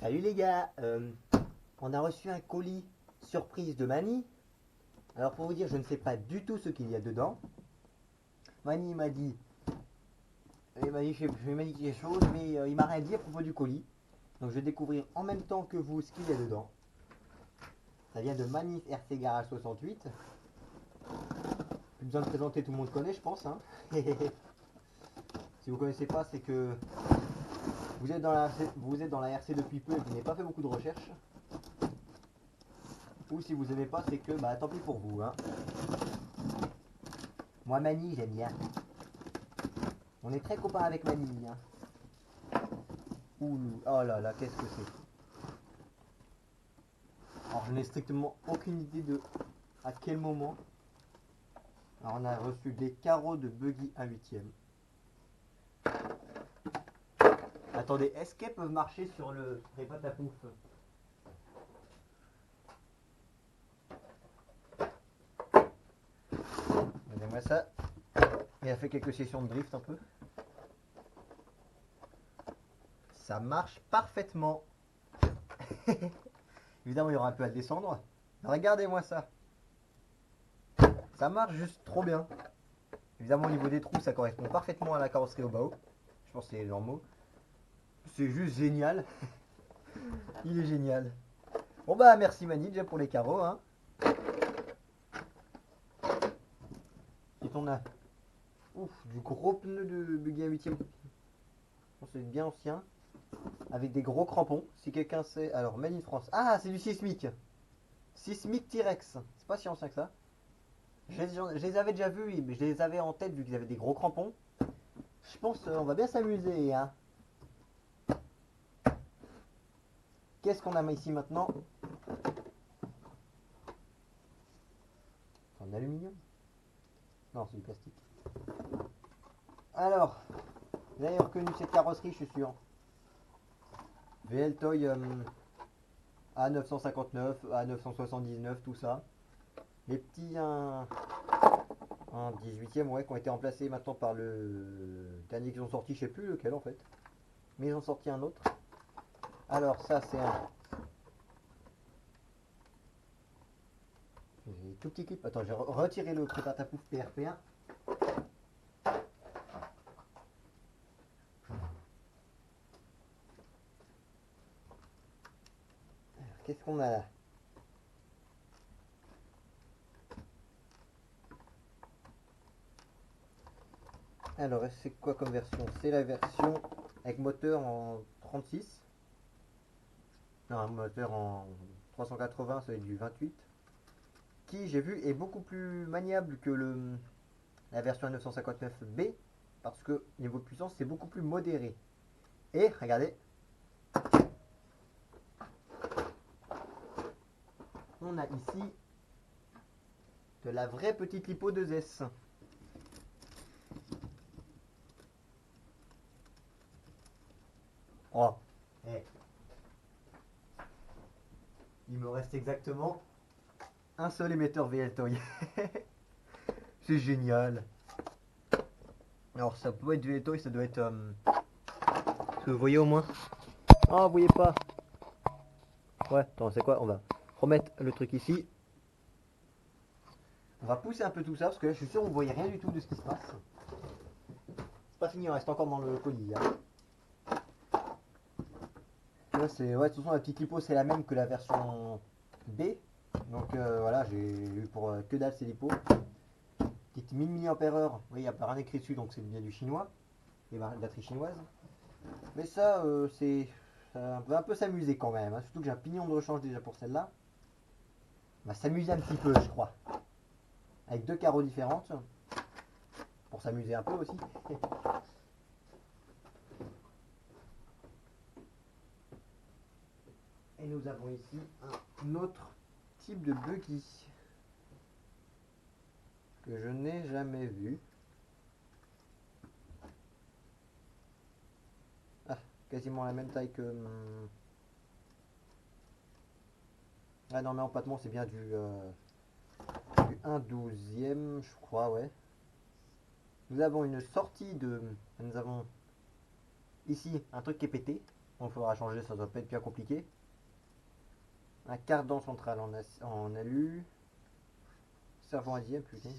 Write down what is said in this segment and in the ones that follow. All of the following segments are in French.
Salut les gars, on a reçu un colis surprise de Mani. Alors pour vous dire, je ne sais pas du tout ce qu'il y a dedans. Mani m'a dit, il m'a dit quelque chose, mais il m'a rien dit à propos du colis. Donc je vais découvrir en même temps que vous ce qu'il y a dedans. Ça vient de Manif RC Garage 68. Plus besoin de présenter, tout le monde connaît, je pense, hein. Si vous connaissez pas, c'est que vous êtes dans la RC depuis peu et vous n'avez pas fait beaucoup de recherches. Ou si vous n'aimez pas, c'est que bah tant pis pour vous, hein. Moi Mani, j'aime bien. On est très copains avec Mani, hein. Ouh, oh là là, qu'est-ce que c'est. Alors je n'ai strictement aucune idée de à quel moment. Alors on a reçu des carreaux de buggy 1/8. Attendez, est-ce qu'elles peuvent marcher sur les pâtes à pouf? Regardez-moi ça. Il a fait quelques sessions de drift un peu. Ça marche parfaitement. Évidemment, il y aura un peu à descendre. Regardez-moi ça. Ça marche juste trop bien. Évidemment, au niveau des trous, ça correspond parfaitement à la carrosserie au bas. Je pense que c'est normaux. C'est juste génial. Il est génial. Bon bah merci Mani déjà pour les carreaux, hein. Et on a du gros pneu de buggy à 8ème. C'est bien ancien. Avec des gros crampons. Si quelqu'un sait. Alors Made in France. Ah, c'est du Sismic. Sismic T-Rex. C'est pas si ancien que ça. Je les avais déjà vus, mais je les avais en tête vu qu'ils avaient des gros crampons. Je pense on va bien s'amuser, hein. Qu'est-ce qu'on a ici maintenant? En aluminium? Non, c'est du plastique. Alors, vous avez reconnu cette carrosserie, je suis sûr. VL Toy A959, A979, tout ça. Les petits un 18ème, ouais, qui ont été remplacés maintenant par le dernier qu'ils ont sorti, je sais plus lequel en fait. Mais ils ont sorti un autre. Alors ça c'est un tout petit clip. Attends, j'ai retiré le prépare ta pouf PRP1. Qu'est-ce qu'on a là? Alors c'est quoi comme version? C'est la version avec moteur en 36. Non, un moteur en 380, ça va être du 28. Qui, j'ai vu, est beaucoup plus maniable que la version 959B. Parce que niveau puissance, c'est beaucoup plus modéré. Et regardez, on a ici de la vraie petite lipo 2S. Oh, hey. Il me reste exactement un seul émetteur VL Toy. C'est génial. Alors ça peut être VL Toy, ça doit être... Est-ce que vous voyez au moins? Oh, vous voyez pas? Ouais, attends, c'est quoi? On va remettre le truc ici. On va pousser un peu tout ça parce que là, je suis sûr que vous voyez rien du tout de ce qui se passe. C'est pas fini, on reste encore dans le colis, hein. Là, c'est, ouais, de toute façon, la petite lipo c'est la même que la version B. Donc voilà, j'ai eu pour que dalle ces lipos. Petite 1000 mAh. Oui, il n'y a pas rien écrit dessus, donc c'est bien du chinois. Et batterie chinoise. Mais ça, ça va un peu s'amuser quand même, hein. Surtout que j'ai un pignon de rechange déjà pour celle-là. On va s'amuser un petit peu, je crois. Avec deux carreaux différentes. Pour s'amuser un peu aussi. Et nous avons ici un autre type de buggy que je n'ai jamais vu. Ah, quasiment la même taille que... Ah non mais empattement c'est bien du 1/12e je crois, ouais. Nous avons une sortie de... Nous avons ici un truc qui est pété. Donc il faudra changer, ça doit pas être bien compliqué. Un cardan central en alu. Servant à dièse, putain.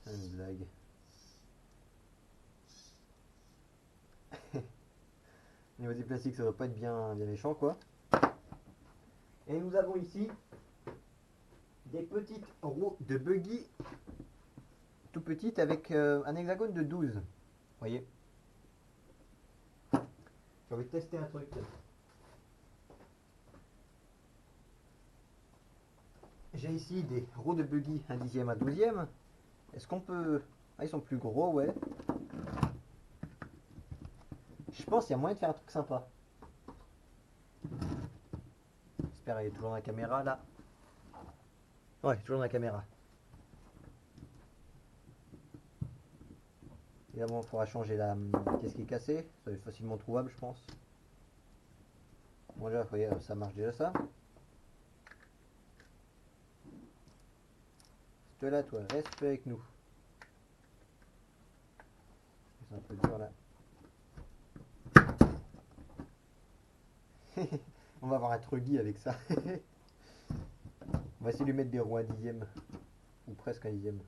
C'est une blague. Au niveau des plastiques, ça doit pas être bien méchant quoi. Et nous avons ici des petites roues de buggy tout petites avec un hexagone de 12. Vous voyez. J'ai envie de tester un truc. J'ai ici des roues de buggy 1/10 à 12e. Est-ce qu'on peut... Ah, ils sont plus gros, ouais. Je pense qu'il y a moyen de faire un truc sympa. J'espère qu'il est toujours dans la caméra là. Ouais, toujours dans la caméra. Évidemment, il faudra changer la pièce qui est cassée. Ça va être facilement trouvable, je pense. Bon, là, vous voyez, ça marche déjà ça. Reste là, toi, reste avec nous. C'est un peu dur là. On va avoir un truggy avec ça. On va essayer de lui mettre des roues 1/10. Ou presque 1/10.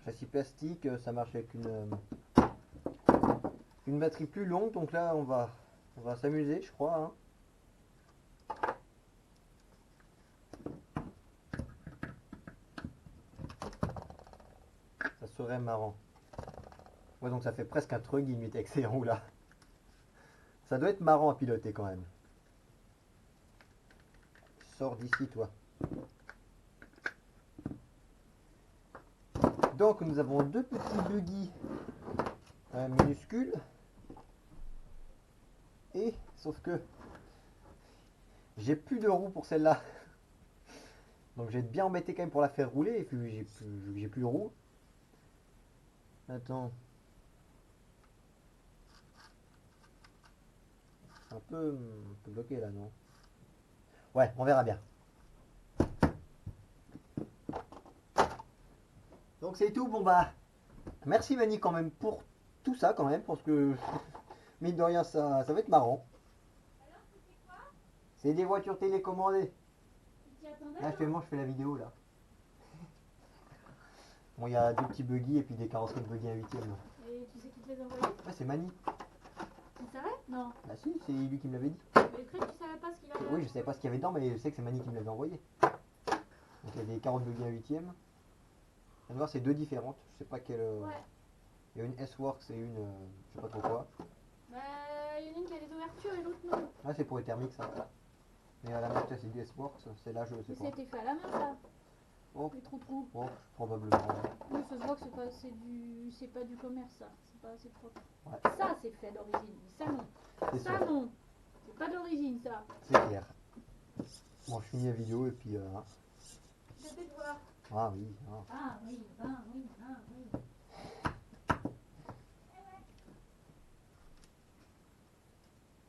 Châssis plastique, ça marche avec une batterie plus longue. Donc là, on va s'amuser, je crois. Hein. Ça serait marrant. Ouais, donc ça fait presque un truggy limite avec ces roues là. Ça doit être marrant à piloter quand même. Sors d'ici, toi. Donc nous avons deux petits buggy minuscules. Et sauf que j'ai plus de roues pour celle-là. Donc j'ai bien embêté quand même pour la faire rouler. Et puis j'ai plus de roues. Attends. Un peu bloqué là, non? Ouais, on verra bien. Donc c'est tout, bon bah. Merci Mani quand même pour tout ça quand même, parce que mine de rien ça va être marrant. Alors, c'était quoi? C'est des voitures télécommandées. Tu t'y attendais? Là actuellement je fais la vidéo là. Bon il y a deux petits buggy et puis des carrosseries de buggy à 8ème. Et tu sais qui te les a envoyés? Ouais c'est Mani. Tu savais? Non. Bah si, c'est lui qui me l'avait dit. Mais cru que tu savais pas ce qu'il avait. Oui je savais pas ce qu'il y avait dedans mais je sais que c'est Mani qui me l'avait envoyé. Donc il y a des carottes buggy à 8ème. On va voir c'est deux différentes, je sais pas quelle. Ouais. Il y a une S-Works et une je sais pas trop quoi. Bah, il y en a une qui a des ouvertures et l'autre non. Ah c'est pour les thermiques ça. Mais la marque c'est du S-Works, c'est là je sais Mais pas. c'était fait à la main ça. Oh, Les trous. oh, probablement. Oui, ça se voit que c'est pas du commerce ça. C'est pas assez propre. Ouais. Ça c'est fait d'origine. Ça non. C'est Ça sûr, non. C'est pas d'origine ça. c'est clair. Bon, je finis la vidéo et puis. Hein. Je vais te voir. Ah oui. Hein. Ah oui, ah oui, ah oui.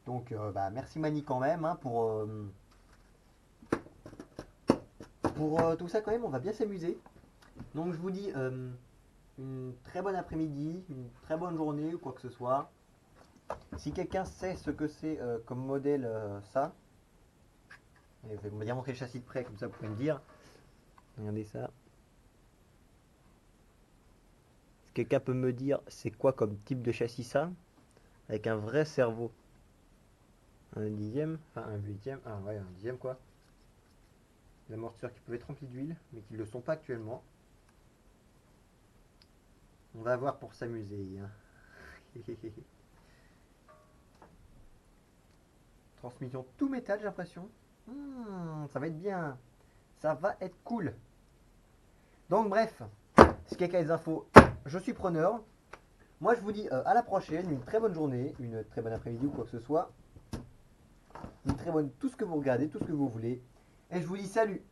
Donc, bah, merci Mani quand même hein, pour tout ça quand même. On va bien s'amuser. Donc, je vous dis une très bonne après-midi, une très bonne journée ou quoi que ce soit. Si quelqu'un sait ce que c'est comme modèle ça, je vais me bien montrer le châssis de près, comme ça vous pouvez me dire. Regardez ça. Si quelqu'un peut me dire c'est quoi comme type de châssis ça, avec un vrai cerveau. Un 1/10, enfin un 8ème, ah ouais, un 1/10 quoi. Des amortisseurs qui peuvent être remplis d'huile, mais qui ne le sont pas actuellement. On va voir pour s'amuser. Hein. Transmission tout métal, j'ai l'impression. Ça va être bien. Ça va être cool. Donc bref, si quelqu'un a des infos, je suis preneur. Moi je vous dis à la prochaine, une très bonne journée, une très bonne après-midi ou quoi que ce soit. Une très bonne, tout ce que vous regardez, tout ce que vous voulez. Et je vous dis salut.